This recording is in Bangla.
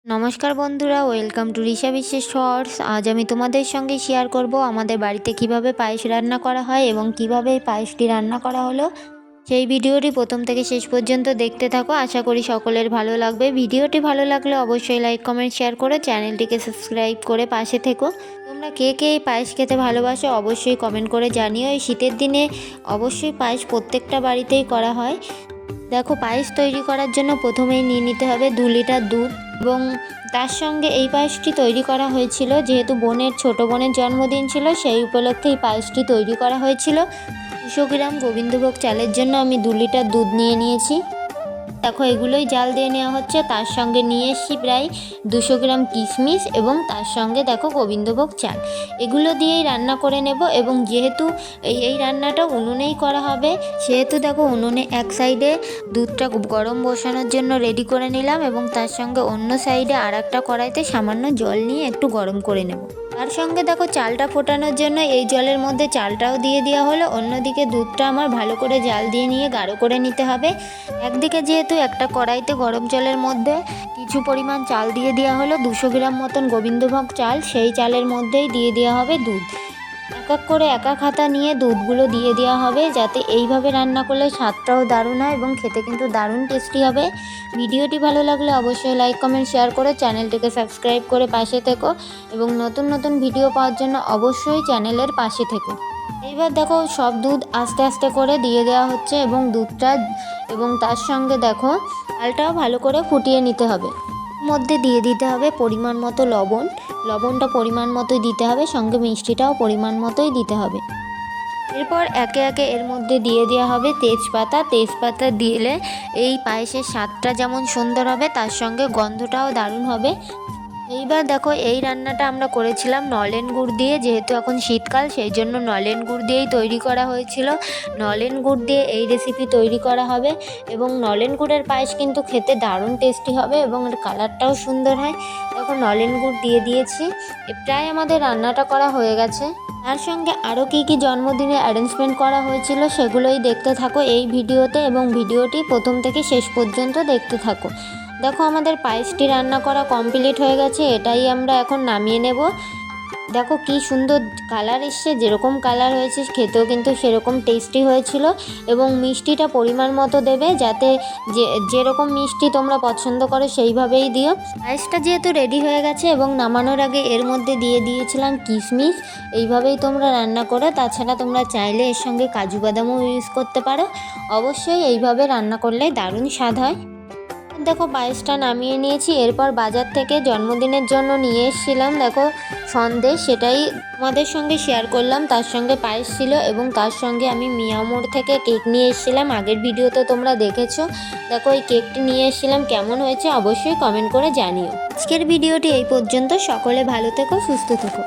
নমস্কার বন্ধুরা, ওয়েলকাম টু রিশা বিশ্বের শর্টস। আজ আমি তোমাদের সঙ্গে শেয়ার করব আমাদের বাড়িতে কিভাবে পায়েস রান্না করা হয় এবং কিভাবে এই পায়েসটি রান্না করা হলো। সেই ভিডিওটি প্রথম থেকে শেষ পর্যন্ত দেখতে থাকো, আশা করি সকলের ভালো লাগবে। ভিডিওটি ভালো লাগলে অবশ্যই লাইক কমেন্ট শেয়ার করে চ্যানেলটিকে সাবস্ক্রাইব করে পাশে থেকো। তোমরা কে কে এই পায়েস খেতে ভালোবাসো অবশ্যই কমেন্ট করে জানিও। এই শীতের দিনে অবশ্যই পায়েস প্রত্যেকটা বাড়িতেই করা হয়। দেখো, পায়েস তৈরি করার জন্য প্রথমেই নিয়ে নিতে হবে 2 লিটার দুধ এবং তার সঙ্গে এই পায়েসটি তৈরি করা হয়েছিল যেহেতু ছোট বোনের জন্মদিন ছিল, সেই উপলক্ষে এই পায়েসটি তৈরি করা হয়েছিল। 200 গ্রাম গোবিন্দভোগ চালের জন্য আমি 2 লিটার দুধ নিয়ে নিয়েছি। দেখো, এগুলোই জাল দিয়ে নেওয়া হচ্ছে। তার সঙ্গে নিয়ে এসেছি প্রায় 200 গ্রাম কিশমিশ এবং তার সঙ্গে দেখো গোবিন্দভোগ চাল। এগুলো দিয়েই রান্না করে নেব এবং যেহেতু এই রান্নাটা উনুনেই করা হবে সেহেতু দেখো উনুনে এক সাইডে দুধটা গরম বসানোর জন্য রেডি করে নিলাম এবং তার সঙ্গে অন্য সাইডে আর একটা কড়াইতে সামান্য জল নিয়ে একটু গরম করে নেব। তার সঙ্গে দেখো চালটা ফোটানোর জন্য এই জলের মধ্যে চালটাও দিয়ে দেওয়া হলো। অন্যদিকে দুধটা আমার ভালো করে জাল দিয়ে নিয়ে গাঢ় করে নিতে হবে। একদিকে যেহেতু একটা কড়াইতে গরম জলের মধ্যে কিছু পরিমাণ চাল দিয়ে দেওয়া হলো, 200 গ্রাম মতন গোবিন্দভোগ চাল, সেই চালের মধ্যেই দিয়ে দেওয়া হবে দুধ। এক এক করে এক এক হাতা নিয়ে দুধগুলো দিয়ে দেওয়া হবে, যাতে এইভাবে রান্না করলে স্বাদটাও দারুণ হয় এবং খেতে কিন্তু দারুণ টেস্টি হবে। ভিডিওটি ভালো লাগলে অবশ্যই লাইক কমেন্ট শেয়ার করে চ্যানেলটিকে সাবস্ক্রাইব করে পাশে থেকো এবং নতুন নতুন ভিডিও পাওয়ার জন্য অবশ্যই চ্যানেলের পাশে থেকো। এইবার দেখো সব দুধ আস্তে আস্তে করে দিয়ে দেওয়া হচ্ছে এবং দুধটা এবং তার সঙ্গে দেখো চালটাও ভালো করে ফুটিয়ে নিতে হবে। মধ্যে দিয়ে দিতে হবে পরিমাণ মতো লবণটা পরিমাণ মতোই দিতে হবে, সঙ্গে মিষ্টিটাও পরিমাণ মতোই দিতে হবে। এরপর একে একে এর মধ্যে দিয়ে দেওয়া হবে তেজপাতা দিলে এই পায়েসের স্বাদটা যেমন সুন্দর হবে তার সঙ্গে গন্ধটাও দারুণ হবে। এইবার দেখো এই রান্নাটা আমরা করেছিলাম নলেন গুড় দিয়ে, যেহেতু এখন শীতকাল সেই জন্য নলেন গুড় দিয়েই তৈরি করা হয়েছিল। নলেন গুড় দিয়ে এই রেসিপি তৈরি করা হবে এবং নলেন গুড়ের পায়েস কিন্তু খেতে দারুণ টেস্টি হবে এবং এর কালারটাও সুন্দর হয়। দেখো নলেন গুড় দিয়ে দিয়েছি। প্রায় আমাদের রান্নাটা করা হয়ে গেছে। তার সঙ্গে আরও কী জন্মদিনে অ্যারেঞ্জমেন্ট করা হয়েছিল সেগুলোই দেখতে থাকো এই ভিডিওতে এবং ভিডিওটি প্রথম থেকে শেষ পর্যন্ত দেখতে থাকো। দেখো আমাদের পায়েসটি রান্না করা কমপ্লিট হয়ে গেছে, এটাই আমরা এখন নামিয়ে নেব। দেখো কি সুন্দর কালার এসছে, যেরকম কালার হয়েছে খেতেও কিন্তু সেরকম টেস্টি হয়েছিল এবং মিষ্টিটা পরিমাণ মতো দেবে, যাতে যেরকম মিষ্টি তোমরা পছন্দ করো সেইভাবেই দিও। পায়েসটা যেহেতু রেডি হয়ে গেছে এবং নামানোর আগে এর মধ্যে দিয়ে দিয়েছিলাম কিশমিশ। এইভাবেই তোমরা রান্না করো, তাছাড়া তোমরা চাইলে এর সঙ্গে কাজু বাদামও ইউজ করতে পারো। অবশ্যই এইভাবে রান্না করলে দারুণ স্বাদ হয়। দেখো পায়েসটা নামিয়ে নিয়েছি। এরপর বাজার থেকে জন্মদিনের জন্য নিয়ে এসেছিলাম দেখো সন্দেশ, সেটাই তোমাদের সঙ্গে শেয়ার করলাম। তার সঙ্গে পায়েস ছিল এবং তার সঙ্গে আমি মিয়ামোড় থেকে কেক নিয়ে এসেছিলাম, আগের ভিডিওতে তোমরা দেখেছো। দেখো এই কেকটি নিয়ে এসেছিলাম, কেমন হয়েছে অবশ্যই কমেন্ট করে জানিও। আজকের ভিডিওটি এই পর্যন্ত। সকলে ভালো থেকো, সুস্থ থেকো।